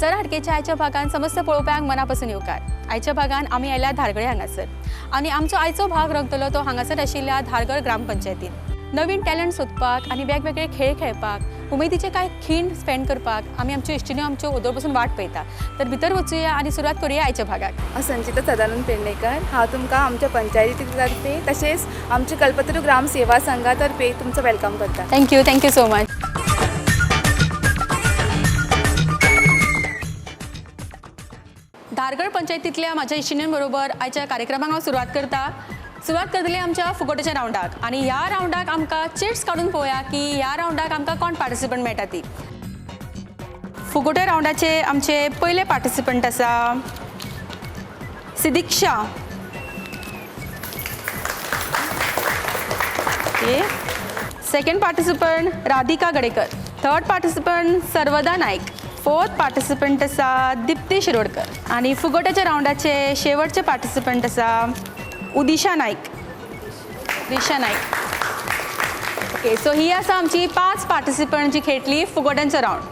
सातारा हाटकेच्या आयच्या भागात समस्त पळोवप्यांक मनापासून येवकार. आयच्या भागात आमी आयल्या धारगळे हांगासर आनी आमचो आयचो भाग रंगतलो तो हांगासर आशिल्ल्या धारगळ ग्रामपंचायतीन. नवीन टॅलंट सोदपाक आनी वेगवेगळे खेळ खेळपाक उमेदीचे कांय खीण स्पेंड करपाक आमी आमच्यो इश्टिण्यो आमच्यो ओदोर पासून वाट पळयता. तर भितर वचुया आनी सुरवात करुया आयच्या भागाक. संचिता सदानंद पेडणेकर, हांव तुमकां आमच्या पंचायती तर्फे तशेंच आमचे कल्पतरू ग्राम सेवा संघा तर्फे तुमचं वेलकम करता. Thank you so much. धारगळ पंचायतींतल्या म्हाज्या इश्टिण्यांन बरोबर आयच्या कार्यक्रमाक हांव सुरवात करतलें आमच्या फुगोट्याच्या रावंडाक. आनी ह्या रावंडाक आमकां चिट्स काडून पळोवया की ह्या रावंडाक आमकां कोण पार्टिसिपंट मेळटा ती. फुगोट्या रावंडाचे आमचे पयले पार्टिसिपंट आसा Sidiksha. Okay. Second participant Radhika Gadekar. Third participant Sarvada Naik. Fourth participant आसा दिप्ती शिरोडकर. आनी फुगोट्याच्या रावंडाचे शेवटचे पार्टिसिपंट आसा उदिशा नायक. ओके. सो ही आसा आमची 5 पार्टिसिपंट जी खेळटली फुगोट्यांचो रावंड.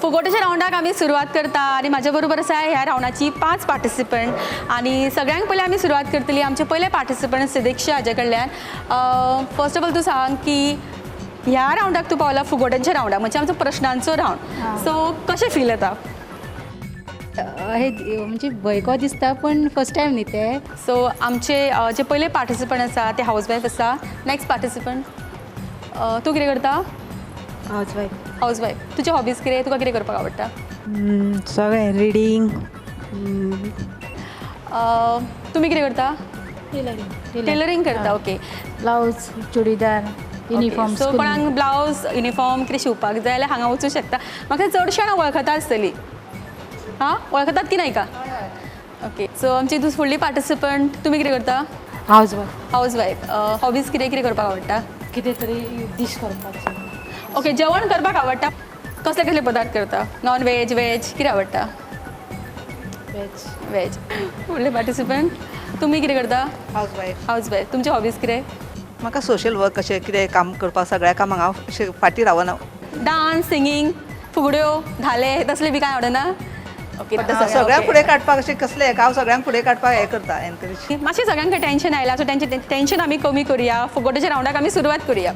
फुगोट्याच्या रावंडाक आमी सुरवात करता आनी म्हाज्या बरोबर आसा ह्या रावंडाची 5 पार्टिसिपंट. आनी सगळ्यांक पयलीं आमी सुरवात करतली आमचे पयले पार्टिसिपंट सिदीक्षा हाजे कडल्यान. फर्स्ट ऑफ ऑल तूं सांग की ह्या रावंडाक तूं पावला फुगोट्यांच्या रावंडाक म्हणजे आमचो प्रश्नांचो रावंड. सो कशें फील येता? हे म्हणजे भंय दिसता पण फर्स्ट टायम न्ही ते. सो आमचे जे पयले पार्टिसिपंट आसा ते हाऊसवायफ आसा. नेक्स्ट पार्टिसिपंट तूं कितें करता? हाऊसवायफ. तुजे हॉबीज कितें? तुका कितें करपाक आवडटा? सगळें रिडींग. तुमी कितें करता? टेलरिंग करता. Okay. Blouse, churidar, uniform. So कोणाक ब्लाउज युनिफॉर्म कितें शिवपाक जाय जाल्यार हांगा वचूं शकता. म्हाका चडशे जाणां वळखता आसतली. हां, वळखतात की नाही का? ओके. सो आमची फुडली पार्टिसिपंट तुमी कितें करता? हाऊसवायफ. हॉबीज कितें कितें करपाक आवडटा? कितें तरी डिश करपाक. ओके. जेवण करपाक आवडटा. कसले कसले पदार्थ करता? नॉन व्हेज, व्हेज कितें आवडटा? व्हेज. फुडले पार्टिसिपंट तुमी कितें करता? हाऊसवायफ. तुमचे हॉबीज कितें? म्हाका सोशल वर्क अशें कितें काम करपाक सगळ्या कामाक हांव अशें फाटीं रावना. डान्स, सिंगींग, फुगड्यो, धाले तसले बी कांय आवडना? ओके. सगळ्यांक फुडें काडपाक अशें कसलें हांव सगळ्यांक फुडें काडपाक हें करता, एनकरेज. मातशें सगळ्यांक टेन्शन आयलां सो तेंचें टेन्शन आमी कमी करुया. फुगोट्याच्या रावंडाक आमी सुरवात करुया.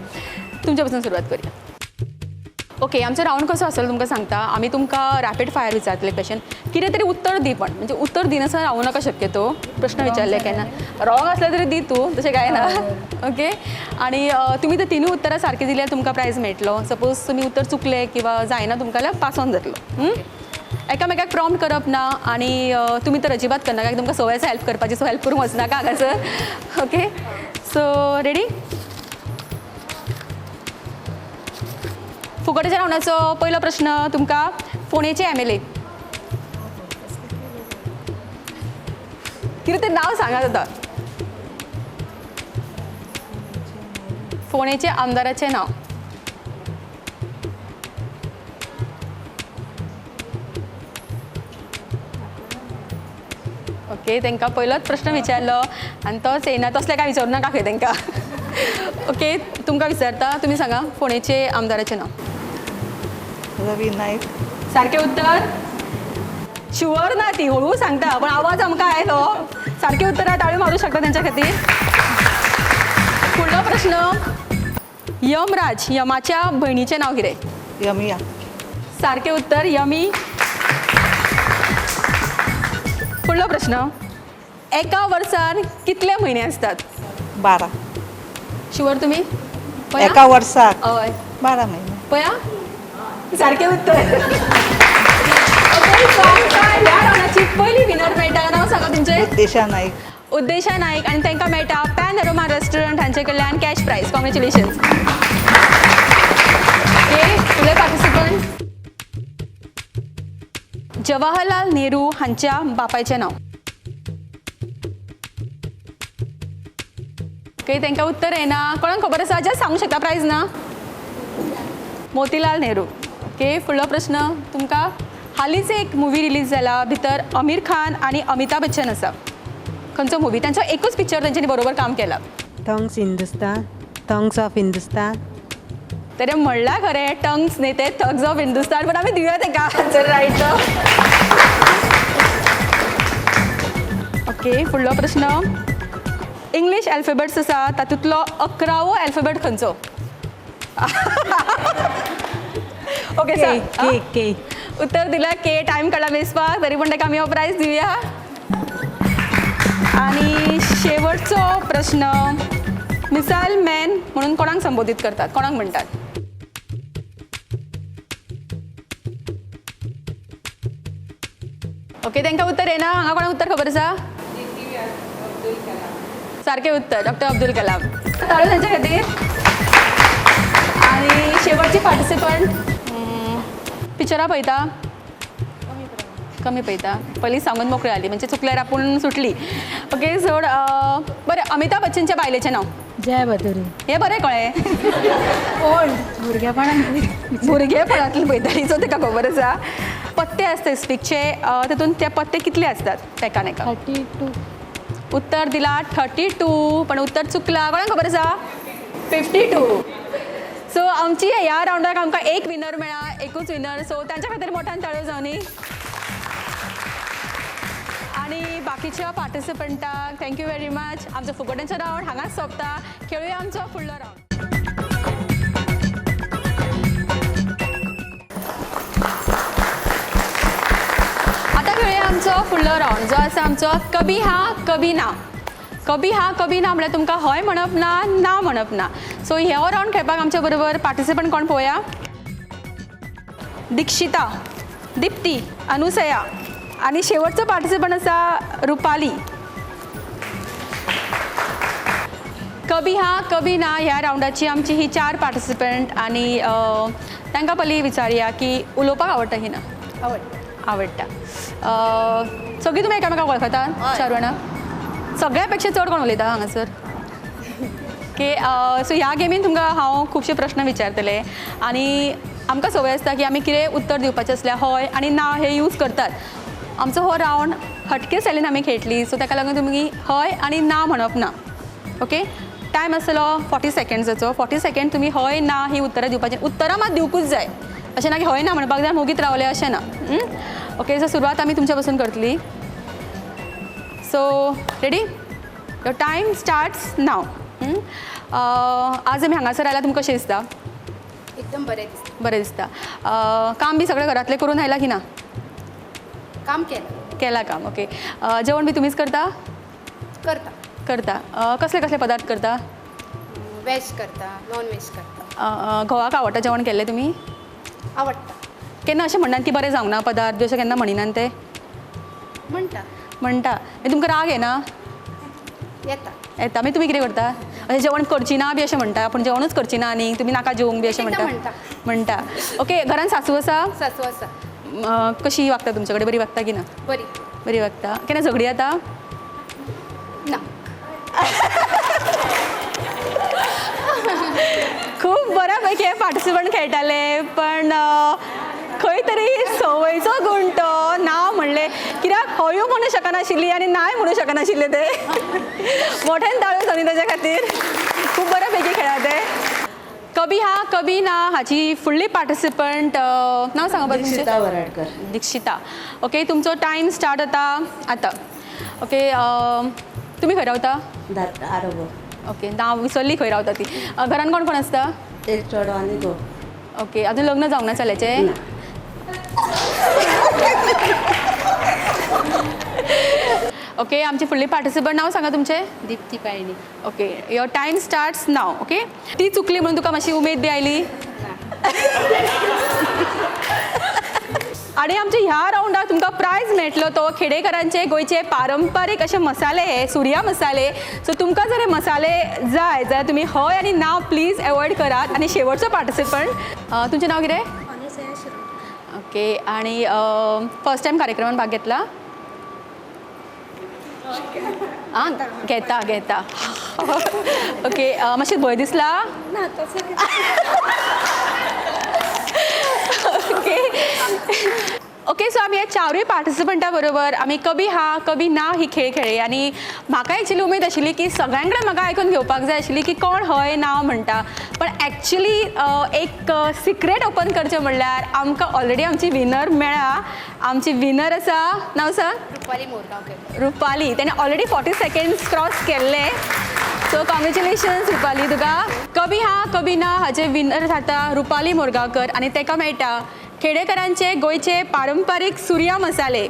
तुमच्या पासून सुरवात करुया. ओके. आमचो रावंड कसो आसतलो तुमकां सांगता. आमी तुमकां रॅपीड फायर विचारतले क्वेश्चन. कितें तरी उत्तर दी पण म्हणजे उत्तर दिनासतना रावूं नाका शक्यतो. प्रश्न विचारले केन्ना रॉंग आसलें तरी दी तूं, तशें कांय ना. ओके. आनी तुमी तर तिनूय उत्तरां सारकी दिल्यार तुमकां प्रायज मेळटलो. सपोज तुमी उत्तर चुकले किंवा जायना तुमकां जाल्यार पास ऑन जातलो. एकामेकाक प्रॉम्प्ट करप ना आनी तुमी तर अजिबात करनाका. तुमकां सवय आसा हेल्प करपाची सो हेल्प करूंक वचनाका हांगासर. ओके. So ready? फुगोट्याच्या रावंडाचो पयलो प्रश्न तुमकां फोंडेचे MLA कितें तें नांव सांगात आतां. फोंडेचे आमदाराचें नांव. ओके. तांकां पयलोच प्रश्न विचारलो आनी तोच येना तसलें कांय विचारूं नाका खंय तांकां. ओके. तुमकां विचारता. तुमी सांगा फोंडेचे आमदाराचें नांव. रवी नायक. सारकें उत्तर? शुअर ना ती, हळू सांगता पण आवाज आमकां आयलो. सारकें उत्तरां ताळयो मारूं शकता तेंच्या खातीर. फुडलो प्रश्न यमराज. यमाच्या भयणीचें नांव कितें? यमिया. सारकें उत्तर यमी. फुडलो प्रश्न एका वर्सान कितले म्हयने आसतात? 12. शुअर तुमी? एका वर्साक हय 12 म्हयने. पया. सारकें उत्तर. ओके. सो आमकां ह्या रावंडाची पयली विनर मेळटा. नांव सांगा तुमचें? देशा नायक. उद्देशा नायक. आनी तांकां मेळटा पॅन अरोमा रेस्टॉरंट हांचे कडल्यान कॅश प्रायज. कॉंग्रॅच्युलेशन्स. ओके. फुडले पार्टिसिपंट जवाहरलाल नेहरू हांच्या बापायचें नांव. ओके. तांकां उत्तर येना. कोणाक खबर आसा? जस्ट सांगूंक शकता प्रायज ना? मोतीलाल नेहरू. ओके. फुडलो प्रश्न तुमकां हालींच एक मुवी रिलीज जाला भितर आमिर खान आनी अमिताभ बच्चन आसा. खंयचो मुवी? तांचो एकूच पिक्चर तांच्यांनी बरोबर काम केलां. थॉंग्स हिंदुस्तान, थॉंग्स ऑफ हिंदुस्तान. तेणें म्हणल्यार खरें टंग्स न्ही ते थग्स ऑफ हिंदुस्तान पण आमी दिवया तेका आन्सर रायट ओके फुडलो प्रश्न इंग्लीश अल्फेबेट्स आसा तातूंतलो 11वो अल्फेबेट खंयचो ओके के के के उत्तर दिला के टाइम काडला वेचपाक तरी पण ताका आमी हो प्रायज दिवया आणि शेवटचो प्रश्न मिसायल मॅन म्हणून कोणाक संबोधीत करतात कोणाक म्हणटात ओके तांकां उत्तर येना हांगा कोणाक उत्तर खबर आसा सारकें उत्तर डॉक्टर अब्दुल कलाम ताळ्यो तांच्या खातीर आणि शेवटची पार्टिसिपंट पिक्चरां पळयता कमी पळयता पयलीं सांगून मोकळी जाली म्हणजे चुकल्यार आपूण सुटली ओके सोड बरें अमिताभ बच्चनच्या बायलेचें नांव जया बहादुरी हें बरें कळ्ळें भुरगेपणान भुरगेपणांतली पळयताली सो ताका खबर आसा पत्ते आसता स्टिकचे तातूंत ते पत्ते कितले असतात एकान एका 32 उत्तर दिला 32 पण उत्तर चुकला कोणाक खबर आसा 52 सो आमची ह्या राउंडाक आमकां एक विनर मेळ्ळा एकूच विनर सो तांच्या खातीर मोठ्यान ताळ्यो जावनी आणि बाकीच्या पार्टिसिपंटाक थँक्यू व्हेरी मच आमचो फुगड्यांचो राउंड हांगाच सोंपता खेळुया आमचो फुडलो राउंड आता खेळुया आमचो फुडलो राउंड जो आसा आमचो कभी हा कभी ना कभी हा कभी ना म्हळ्यार तुमकां हय म्हणप ना म्हणप ना सो हो राउंड खेळपाक आमच्या बरोबर पार्टिसिपंट कोण पळोवया दीक्षिता दिप्ती अनुसया आणि शेवटचो पार्टिसिपंट आसा रुपाली कभी हा कभी ना ह्या राउंडाची आमची ही 4 पार्टिसिपंट आणि तांकां पयलीं विचारया की उलोवपाक आवडटा की ना आवडटा सगळीं तुमी एकामेकाक वळखता 4 जाणां सगळ्या पेक्षा चड कोण उलयता हांगासर ओके सो ह्या गेमीन तुमकां हांव खुबशे प्रश्न विचारतले आनी आमकां संवय आसता की आमी कितें उत्तर दिवपाचें असल्यार हय आनी ना हे यूज करतात आमचो हो राउंड हटके स्टायलीन आमी खेळटली सो ताका लागून तुमी हय आनी ना म्हणप ना ओके टायम आसतलो 40 सेकंड्साचो 40 सेकंड तुमी हय ना ही उत्तरां दिवपाचीं उत्तरां मात दिवकूच जाय अशें ना की हय ना म्हणपाक जाय मोगीत रावले अशें ना ओके सो सुरवात आमी तुमच्या पासून करतली so ready your time starts now आज आमी हांगासर आयला तुमकां कशें दिसता एकदम बरें दिसता बरें दिसता काम बी सगळें घरांतलें करून आयला की ना काम केलं केला काम ओके जेवण बी तुमीच करता करता कसले कसले पदार्थ करता वेज करता नॉन वेज करता घोवाक आवडटा जेवण केल्लें तुमी आवडटा केन्ना अशें म्हणटात की बरें जावंक ना पदार्थ बी अशें केन्ना म्हणिनात ते म्हणटा म्हणटा मागीर तुमकां राग येना येता येता मागीर तुमी कितें करता अशें जेवण करची ना बी अशें म्हणटा पूण जेवणूच करची ना आनी तुमी नाका जेवंक बी अशें म्हणटा म्हणटा ओके घरान सासू आसा सासू आसा कशी वागता तुमचे कडेन बरी वागता की ना बरी वागता केन्ना झगडी जाता ना खूब बऱ्यापैकी हे पार्टिसिपंट खेळटाले पण खंय तरी संवयचो गुण तो ना म्हणले कित्याक हयूय म्हणू शकनाशिल्ली आनी नाय म्हणू शकनाशिल्ले ते मोठ्यान ताळ्यो जाली ताच्या खातीर खूब बऱ्यापैकी खेळा ते कभी हा कभी ना हाची फुडली पार्टिसिपंट नांव सांगा बरं दीक्षिता वराडकर दीक्षिता ओके तुमचो टायम स्टार्ट जाता आतां ओके तुमी खंय रावता आरोग्य ओके नांव विसरली खंय रावता ती घरान कोण कोण आसता एक चेडो आनी दो ओके अजून लग्न जावंक ना चल्याचें ओके आमची फुडली पार्टिसिपंट नांव सांगा तुमचें Dipti Payni okay your time starts now okay ती चुकली म्हणून तुका मातशी उमेद बी आयली आणि आमच्या ह्या राउंडाक तुमकां प्रायज मेळटलो तो खेडेकरांचे गोंयचे पारंपारीक अशे मसाले सुर्या मसाले सो तुमकां जर हे मसाले जाय जाल्यार तुमी हय आनी ना प्लीज एवॉयड करात आनी शेवटचो पार्टिसिपंट तुमचें नांव कितें ओके आणि फर्स्ट टायम कार्यक्रमान भाग घेतला आं घेता ओके मातशें भंय दिसला ओके ओके, सो आमी हे चारूय पार्टिसिपंटा बरोबर आमी कभी हा कभी ना ही खेळ खेळ्ळी आनी म्हाका एक्चुली उमेद आशिल्ली की सगळ्यां कडेन म्हाका आयकून घेवपाक जाय आशिल्ली की कोण हय नांव म्हणटा, पण एक्चुली एक सिक्रेट ओपन करचें म्हणल्यार आमकां ऑलरेडी आमची विनर मेळ्ळा. आमची विनर आसा, नांव सांग. रुपाली मोरगांवकर. रुपाली. तेणें ऑलरेडी 40 सेकंड्स क्रॉस केल्ले. सो कॉंग्रेच्युलेशन्स रुपाली तुका. कभी हा कभी ना हाचे विनर जाता रुपाली मोरगांवकर आनी ताका मेळटा खेडेकरांचे गोंयचे पारंपारीक सुर्या मसाले.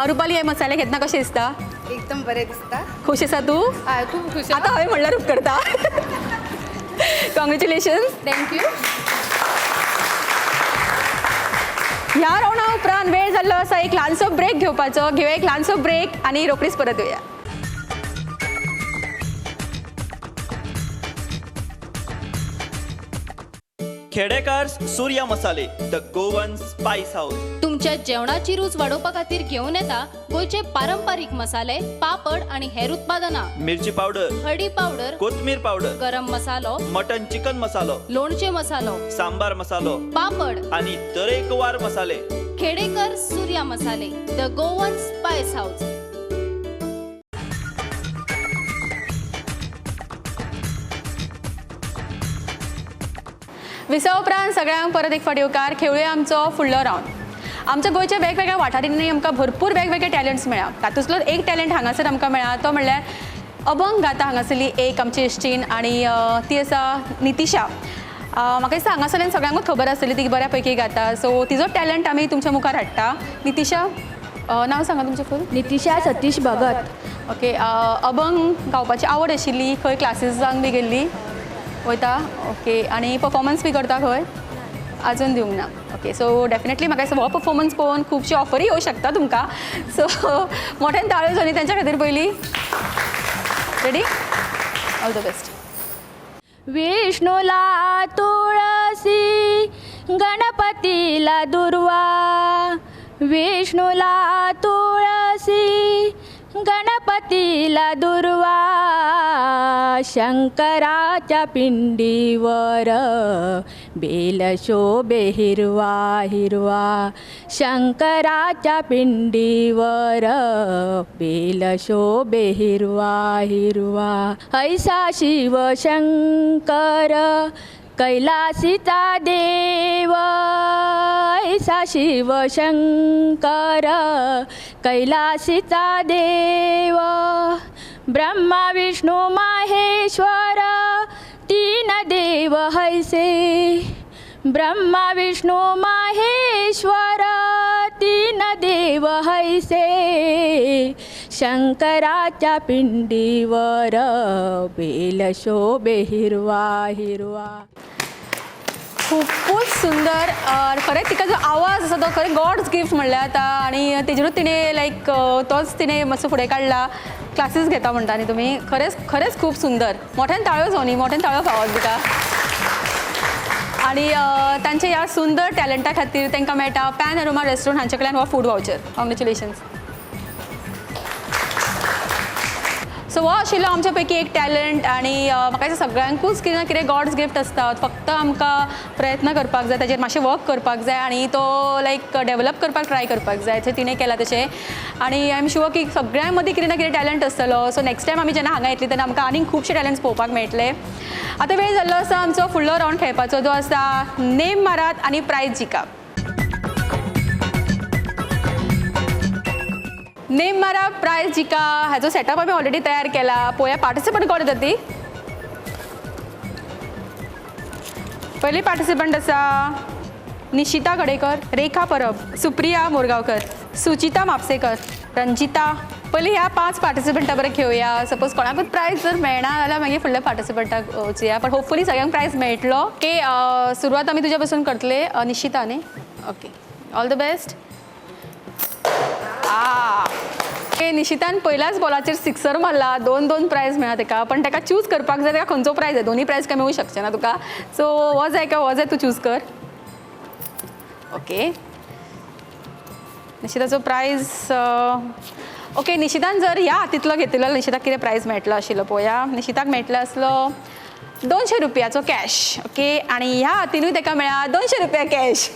रुपाली, हे मसाले घेतना कशें दिसता? एकदम बरें दिसता. खुश आसा तूं? खूब खुश. आतां हय म्हणल्यार उपकारता. कॉंग्रेच्युलेशन्स. थँक्यू. ह्या रावंडा उपरांत वेळ जाल्लो आसा एक ल्हानसो ब्रेक घेवपाचो. घेवया एक ल्हानसो ब्रेक आनी रोखडीच परत येवया. खेडेकार सूर्या मसाले, द गोवन स्पाइस हाऊस. तुमच्या जेवणाची रूच वाडोवपा खातीर घेवन येता गोंयचे पारंपारीक मसाले, पापड आणि हेर उत्पादनां. मिरची पावडर, हळदी पावडर, कोथमीर पावडर, गरम मसालो, मटन चिकन मसालो, लोणचे मसालो, सांबार मसालो पापड. आणि तरेकवार मसाले. खेडेकर सूर्या मसाले, the Goan spice house. Visa उपरांत सगळ्यांक परत एक फावटी येवकार. खेळुया आमचो फुडलो रावंड. आमच्या गोंयच्या वेगवेगळ्या वाठारांनी आमकां भरपूर वेगवेगळे टॅलंट्स मेळ्ळा. तातूंतलो एक टॅलंट हांगासर आमकां मेळ्ळा तो म्हणल्यार अभंग गाता हांगासरली एक आमची इश्टीण आनी ती आसा नितिशा. म्हाका दिसता हांगासरल्यान सगळ्यांकूच खबर आसतली ती बऱ्या पैकी गाता. सो तिजो टॅलंट आमी तुमच्या मुखार हाडटा. नितिशा, नांव सांगा तुमचें फूल. नितिशा सतीश भगत. ओके, अभंग गावपाची आवड आशिल्ली, खंय क्लासीसांक बी गेल्ली? वयता. ओके, आनी परफॉर्मन्स बी करता खंय? आजून दिवंक ना. ओके, सो डेफिनेटली म्हाका दिसता हो परफॉर्मन्स पळोवन खुबशी ऑफरी येवं शकता तुमकां. सो मोठ्यान ताळयो जाली तेंच्या खातीर पयली. रेडी? All the best. विष्णूला तुळसी, गणपतीला दुर्वा. विष्णूला तुळसी, गणपतीला दुर्वा. शंकराच्या पिंडीवर बेल शोभे हिरवा हिरवा. शंकराच्या पिंडीवर बेल शोभे हिरवा हिरवा. ऐसा शिव शंकर कैलासीचा देव. ऐसा शिव शंकर कैलासीचा देव. ब्रह्मा विष्णू माहेश्वर तीन देव हैसे. ब्रह्मा विष्णू माहेश्वर तीन देव हैसे. शंकराच्या पिंडीवर बेल शोभे हिरवा हिरवा. खूपच सुंदर. खरेंच तिका जो आवाज आसा तो खरें गॉड्स गिफ्ट म्हणल्यार आतां. आनी तेजेरूच तिणें लायक तोच तिणें मातसो फुडें काडला. क्लासीस घेता म्हणटा न्ही तुमी. खरेंच खूब सुंदर. मोठ्यान ताळयो जावं न्ही, मोठ्यान ताळयो फावत दिका. आनी तांच्या ह्या सुंदर टॅलंटा खातीर तांकां मेळटा पॅनोरमा रेस्टॉरंट हांचे कडल्यान हो फूड वावचर. कॉंग्रेच्युलेशन्स. सो हो आशिल्लो आमच्या पैकी एक टॅलंट. आनी म्हाका दिसता सगळ्यांकूच कितें ना कितें गॉड्स गिफ्ट आसता. फक्त आमकां प्रयत्न करपाक जाय, ताचेर मातशें वर्क करपाक जाय आनी तो लायक डेवलप करपाक ट्राय करपाक जाय. थंय तिणें केलां तशें. आनी आय एम शुअर की सगळ्यां मदीं कितें ना कितें टॅलंट आसतलो. सो नेक्स्ट टायम आमी जेन्ना हांगा येतली तेन्ना आमकां आनीक खुबशे टॅलंट्स पळोवपाक मेळटले. आतां वेळ जाल्लो आसा आमचो फुडलो रावंड खेळपाचो, जो आसा नेम मारात आनी प्रायज जिका. नेम मारा प्रायज जिका हाचो सेटअप आमी ऑलरेडी तयार केला. पळोवया पार्टिसिपंट कोण येता ती. पयली पार्टिसिपंट आसा निशिता गडेकर, रेखा परब, सुप्रिया मोरगांवकर, सुचिता म्हापसेकर, रंजिता. पयली ह्या 5 पार्टिसिपंटा बरें खेळुया. सपोज कोणाकूच प्रायज जर मेळना जाल्यार मागीर फुडल्या पार्टिसिपंटाक वचुया. पण होपफुली सगळ्यांक प्रायज मेळटलो. ओके, सुरवात आमी तुज्या पासून करतले. निशिता न्ही? Okay, all the best. निशितान पहिल्याच बॉलाचेर सिक्सर मारला. 2 प्रायज मेळ्ळा ताका. पण ताका चूज करपाक जाय ताका खंयचो प्रायज जाय. दोनी प्रायज काय मेळूंक शकचे ना तुका. सो हो जाय काय हो जाय तूं चूज कर. ओके, निशिताचो प्रायज. ओके, निशितान जर ह्या हातींतलो घेतिल्लो निशिताक कितें प्रायज मेळटलो आशिल्लो पळोवया. निशिताक मेळटलो आसलो 200 रुपयाचो कॅश. ओके, आनी ह्या हातीनूय ताका मेळ्ळा 200 रुपया कॅश.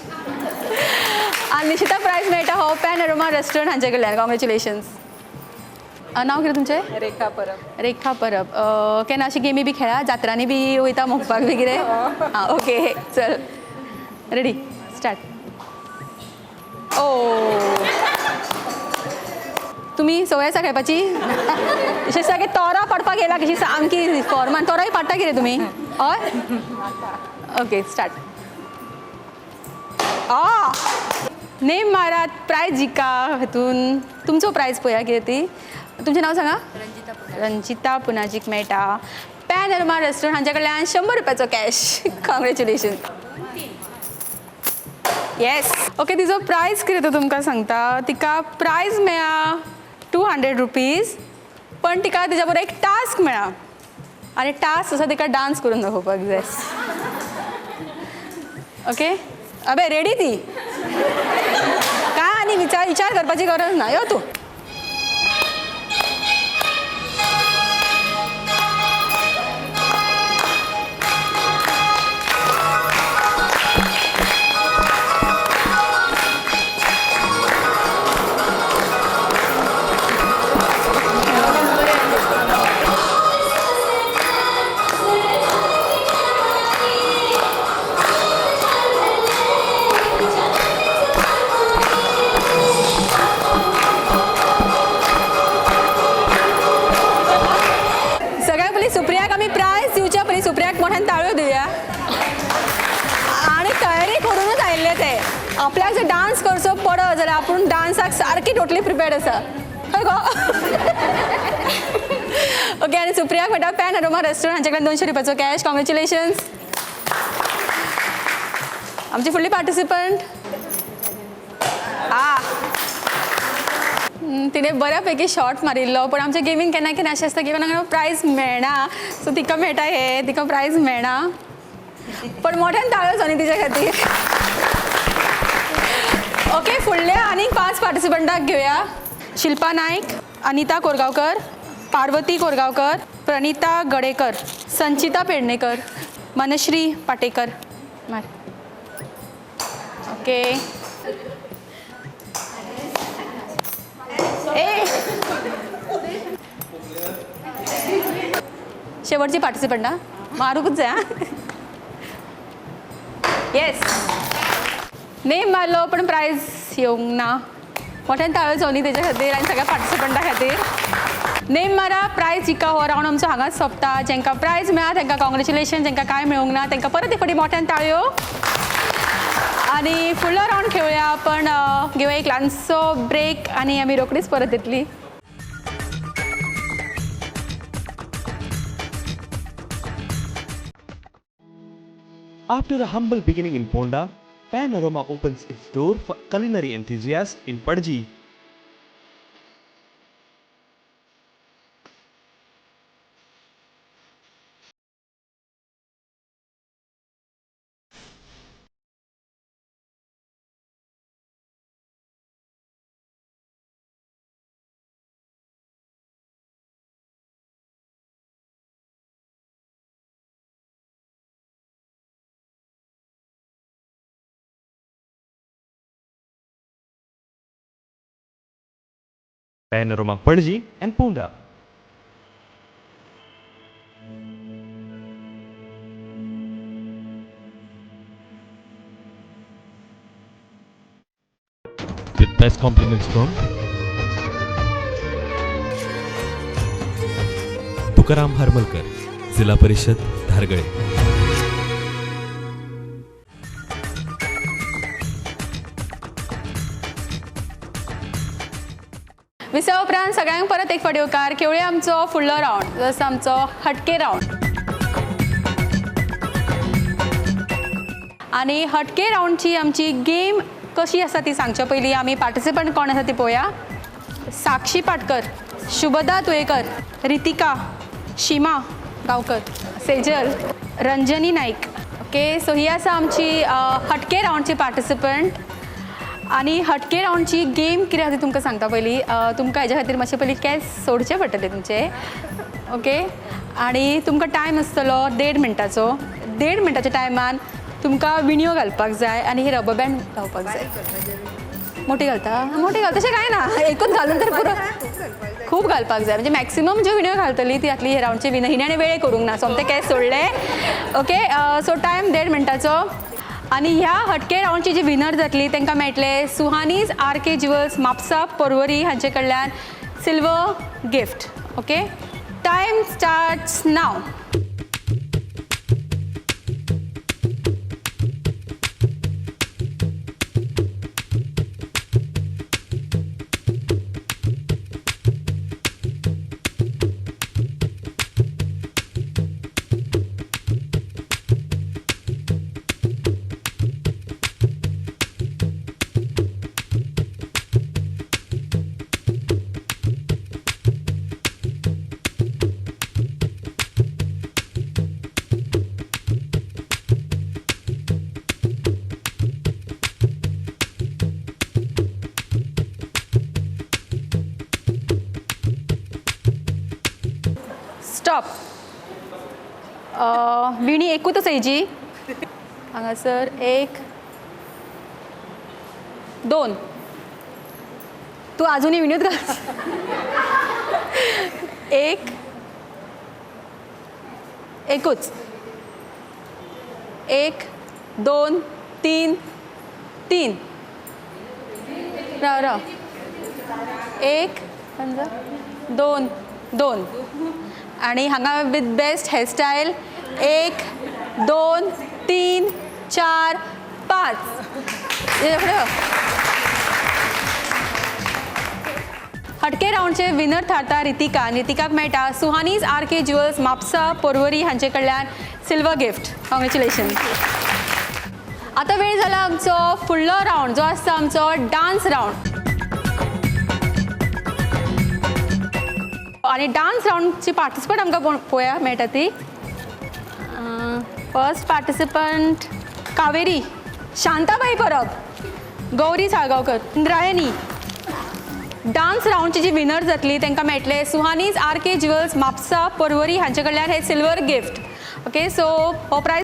आनी निशिता प्रायज मेळटा हो पॅनोरमा रेस्टॉरंट हांचे कडल्यान. कॉंग्रॅच्युलेशन्स. नांव कितें तुमचें? रेखा परब. रेखा परब. केन्ना अशी गेमी बी खेळा, जात्रांनी बी वयता मोगपाक बी कितें? हां ओके चल रेडी स्टार्ट. ओ तुमी सवय आसा खेळपाची? अशें सारकें तोरां पाडपाक येयला कशी सामकी फॉर्मान. तोरांय पाडटा कितें तुमी? हय ओके स्टार्ट. नेम मारात, प्रायज जिका. हातून तुमचो प्रायज पळया कितें ती. तुमचें नांव सांगा. रंजिता पुनाजीक मेळटा पॅनोरमा रेस्टॉरंट हांचे कडल्यान 100 रुपयाचो कॅश. कॉंग्रॅच्युलेशन. Yes okay. तिचो प्रायज कितें तो तुमकां सांगता. तिका प्रायज मेळ्ळा 200 रुपीज. पण तिका तेज्या बरोबर एक टास्क मेळ्ळा आनी टास्क आसा तिका डान्स करून दाखोवपाक जाय. ओके अबे रेडी ती. काय आनी विचार करपाची गरज ना. यो तूं. सुप्रियाक आमी प्रायज दिवच्या पयलीं सुप्रियाक मोठ्यान ताळयो दिवया. आनी तयारी करूनच आयिल्ले ते. आपल्याक जर डान्स करचो पडत जाल्यार आपूण डान्साक सारकी टोटली प्रिपेर्ड आसा. हय गो. ओके आनी सुप्रियाक मेळटा पॅनोरमा रेस्टॉरंट हांचे कडल्यान 200 रुपयाचो कॅश. कॉंग्रॅच्युलेशन्स. आमची फुडली पार्टिसिपंट. तिणें बऱ्यापैकी शॉट मारिल्लो. पण आमच्या गेमीन केन्ना केन्ना अशें आसता की कोणाक प्रायज मेळना. सो तिका मेळटा हे. तिका प्रायज मेळना. पण मोठ्यान ताळयो न्ही तिच्या खातीर. ओके फुडल्या आनीक 5 पार्टिसिपंटाक घेवया. शिल्पा नायक, अनिता कोरगांवकर, पार्वती कोरगांवकर, प्रणिता गडेकर, संचिता पेडणेकर, मनश्री पाटेकर. ओके शेवटची पार्टिसिपंट ना मारूकच जाय. येस नेम मारलो पण प्रायज येवंक ना. मोठ्यान ताळयो न्ही तेच्या खातीर आनी सगळ्या पार्टिसिपंटा खातीर. नेम मारा प्रायज जिका हो रावंड आमचो हांगाच सोंपता. जेंकां प्रायज मेळ्ळा तेंकां कॉंग्रॅच्युलेशन. जेंकां कांय मेळूंक ना तेंकां परत एक फावटी मोठ्यान ताळयो. आनी फुडलो रावंड खेळुया. पण घेवया एक ल्हानसो ब्रेक आनी आमी रोखडीच परत येतली. After a humble beginning in Ponda, Paanorama opens its door for culinary enthusiasts in Padji. Paanorama Padji and Ponda. With best compliments from Tukaram Haramalkar, जिल्हा परिषद धारगळे. विसव उपरांत सगळ्यांक परत एक फावटी उपकार. खेळुया आमचो फुडलो रावंड जसो आमचो हटके रावंड. आनी हटके रावंडची आमची गेम कशी आसा ती सांगच्या पयलीं आमी पार्टिसिपंट कोण आसा ती पळोवया. साक्षी पाटकर, शुभदा तुयेकर, रितिका, शिमा गांवकर, सेजल, रंजनी नाईक. ओके सो ही आसा आमची हटके रावंडची पार्टिसिपंट. आनी हटके रावंडची गेम कितें आसा ती तुमकां सांगता पयलीं. तुमकां हेज्या खातीर मातशें पयलीं कॅश सोडचे पडटले तुमचे. ओके आनी तुमकां टायम आसतलो 1.5 मिनटाचो. 1.5 मिनटाच्या टायमान तुमकां विणयो घालपाक जाय आनी ही रबर बँड लावपाक जाय. मोठी घालता तशें कांय ना, एकूच घालून तर पुरो खूब घालपाक जाय. म्हणजे मॅक्सिमम ज्यो विणयो घालतली ती जातली हे रावंडची विणय. हिणें वेळ करूंक ना, सोमते केस सोडले. Okay, so time 1.5 मिनटाचो. आनी ह्या हटके रावंडची जी विनर जातली तांकां मेळटले सुहानीज RK ज्युवेल्स म्हापसा पर्वरी हांचे कडल्यान silver gift. Okay, time starts now. Stop. विणी एकूच हेजी हांगासर 1 2. तूं आजुनी विणूच घाल. 1 एकूच 1 2 3 3. राव 1 2 2. आणि हांगा विथ बेस्ट हेअरस्टायल 1 2 3 4 5. हटके रावंडचे विनर थारता रितिका. रितिकाक मेळटा सुहानीज RK ज्युवेल्स म्हापसा पर्वरी हांचे कडल्यान सिल्वर गिफ्ट. कॉंग्रॅच्युलेशन. आतां वेळ जाला आमचो फुडलो रावंड जो आसता आमचो डान्स रावंड. आणि डान्स रावंडची पार्टिसिपंट आमकां पळोवया मेळटा ती. First participant Kaveri, Shantabai Parab, Gauri Salgaonkar, Indrayani. Dance रावंडची जी विनर जातली तांकां मेळटले सुहानीज RK ज्युवेल्स म्हापसा पर्वरी हांचे कडल्यान हे सिल्वर गिफ्ट. ओके, सो हो प्रायज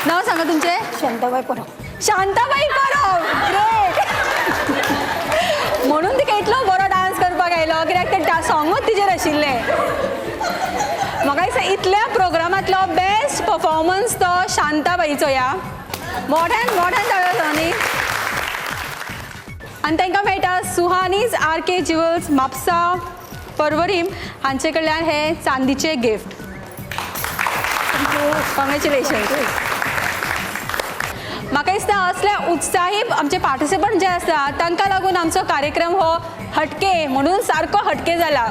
नाव सांगा तुमचे. शांताबाई परब. शांताबाई परब, ग्रेट. म्हणून तिका इतलो बरो डान्स करपाक आयलो कित्याक ते सॉंगूच तिचेर आशिल्लें. म्हाका दिसता इतल्या प्रोग्रामांतलो बेस्ट परफॉर्मन्स तो शांताबाईचो. ह्या मोठ्यान जालो न्ही. आनी तांकां मेळटा सुहानीज RK ज्युवेल्स म्हापसा पर्वरी हांचे कडल्यान हे चांदीचे गिफ्ट. कॉंग्रॅच्युलेशन. म्हाका दिसता असले उत्साही आमचे पार्टिसिपंट जे आसा तांकां लागून आमचो कार्यक्रम हो हटके म्हणून सारको हटके जाला.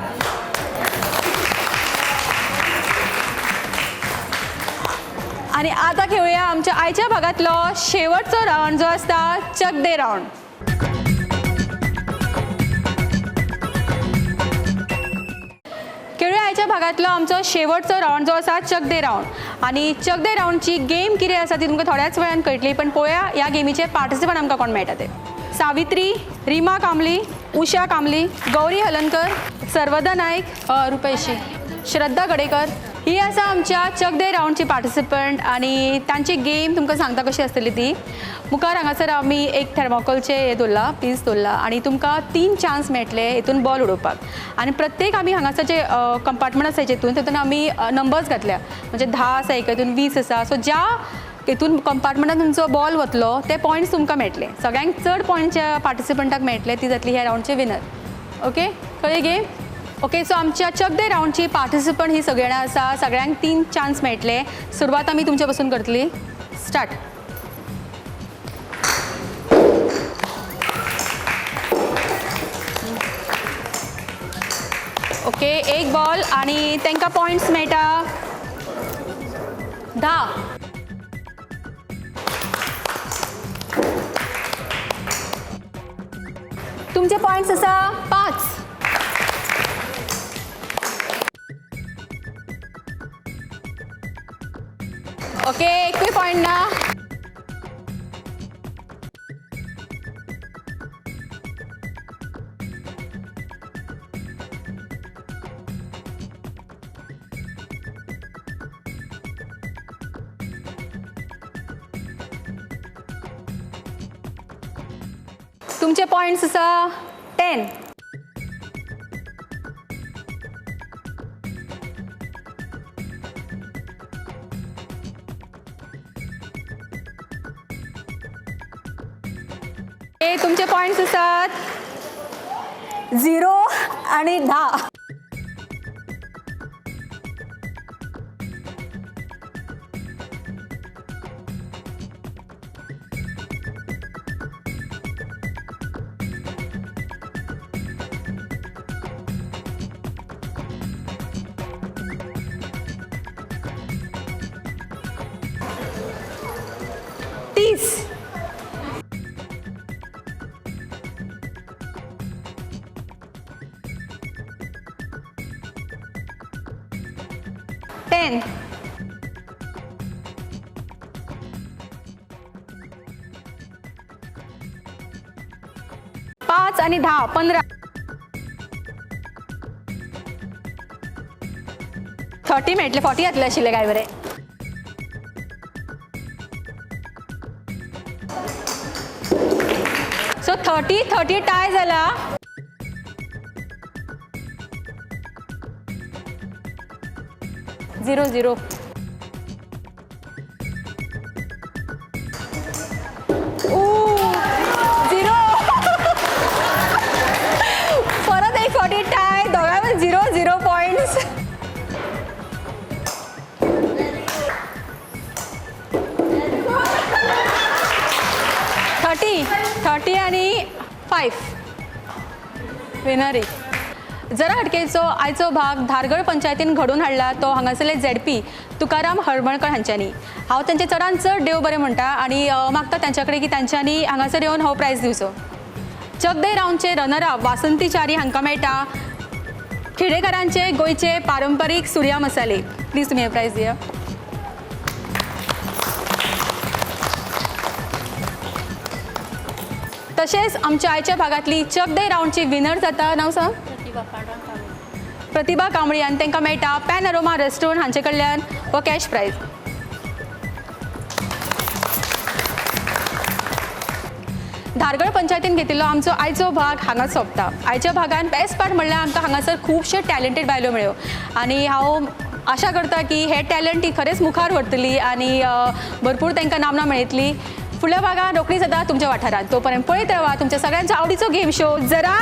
आणि आता खेळूया आमच्या आयच्या भागातलो शेवटचो रावंड जो आसता चक दे रावंड. आयच्या भागातलो आमचो शेवटचो रावंड जो आसा चक दे रावंड आनी चक दे रावंडची गेम कितें आसा ती तुमकां थोड्याच वेळान कळटली पण पळोवया ह्या गेमीचे पार्टिसिपंट आमकां कोण मेळटा ते सावित्री रिमा कांबली उषा कांबली गौरी हलनकर सर्वदा नायक रुपेशी श्रद्धा गडेकर ही आसा आमच्या चक दे रावंडची पार्टिसिपंट आनी तांची गेम तुमकां सांगता कशी आसतली ती मुखार हांगासर आमी एक थर्मोकोलचे हे दवरला पीस दवरला आनी तुमकां 3 चान्स मेळटले हितून बॉल उडोवपाक आनी प्रत्येक आमी हांगासर जे कंपार्टमेंट आसा तितून आमी नंबर्स घातल्या म्हणजे 10 आसा एक हितून 20 आसा सो ज्या हितून कंपार्टमेंटान तुमचो बॉल वतलो ते पॉयंट्स तुमकां मेळटले सगळ्यांक चड पॉयंट ज्या पार्टिसिपंटाक मेळटले ती जातली ह्या रावंडचे विनर ओके कळ्ळी गेम ओके सो आमच्या चक दे रावंडची पार्टिसिपंट ही सगळी जाणां आसा सगळ्यांक 3 चान्स मेळटले सुरवात आमी तुमच्या पासून करतली स्टार्ट ओके एक बॉल आणि तांकां पॉयंट्स मेळटा 10 तुमचे पॉयंट्स आसा 5 ओके एकूय पॉयंट ना तुमचे पॉइंट्स आसा 10 तुमचे पॉइंट्स आसात 0 आणि 10 30 10 5 आणि 10 15 30 मेळटले 40 येतले आशिल्ले काय बरे सो 30 टाय जाला झिरो झिरो झिरो परत एक 40 टाय दोघांवर 0 पॉइंट्स थर्टी आणि 5 विनरी जरा हटकेचो आयचो भाग धारगळ पंचायतीन घडून हाडला तो हांगासरले झेडपी तुकाराम हळमणकर हांच्यांनी हांव तांचे चडान चड देव बरें म्हणटा आनी मागता तांच्या कडेन की तांच्यांनी हांगासर येवन हो प्रायज दिवचो चक दे रावंडचे रनर अप वासंती च्यारी हांकां मेळटा खेडेकारांचे गोंयचे पारंपारीक सुर्या मसाले प्लीज तुमी हे प्रायज दिया तशेंच आमच्या आयच्या भागातली चक दे रावंडची विनर जाता नांव सांग प्रतिभा कांबळी आनी तांकां मेळटा पॅनोरमा रेस्टॉरंट हांचे कडल्यान हो कॅश प्रायज धारगळ पंचायतीन घेतिल्लो आमचो आयचो भाग हांगा सोंपता आयच्या भागान बेस्ट पार्ट म्हणल्यार आमकां हांगासर खुबशे टॅलंटेड बायलो मेळ्यो आनी हांव आशा करता की हे टॅलंट ती खरेंच मुखार व्हरतली आनी भरपूर तांकां नामना मेळटली फुडल्या भागान रोखडी जाता तुमच्या वाठारांत तोपर्यंत पळयत रावा तुमच्या सगळ्यांचो आवडीचो गेम शो जरा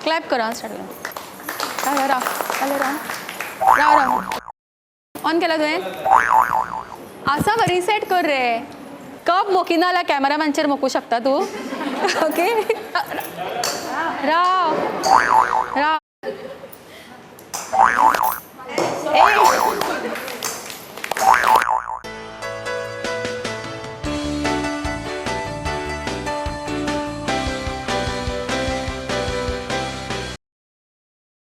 क्लॅप करा स्टार्ट करा राव ऑन केला तुवें आसा बरी रिसेट कर रे कप मोकी ना जाल्यार कॅमेरामॅनचेर मोकू शकता तूं ओके राव राव ए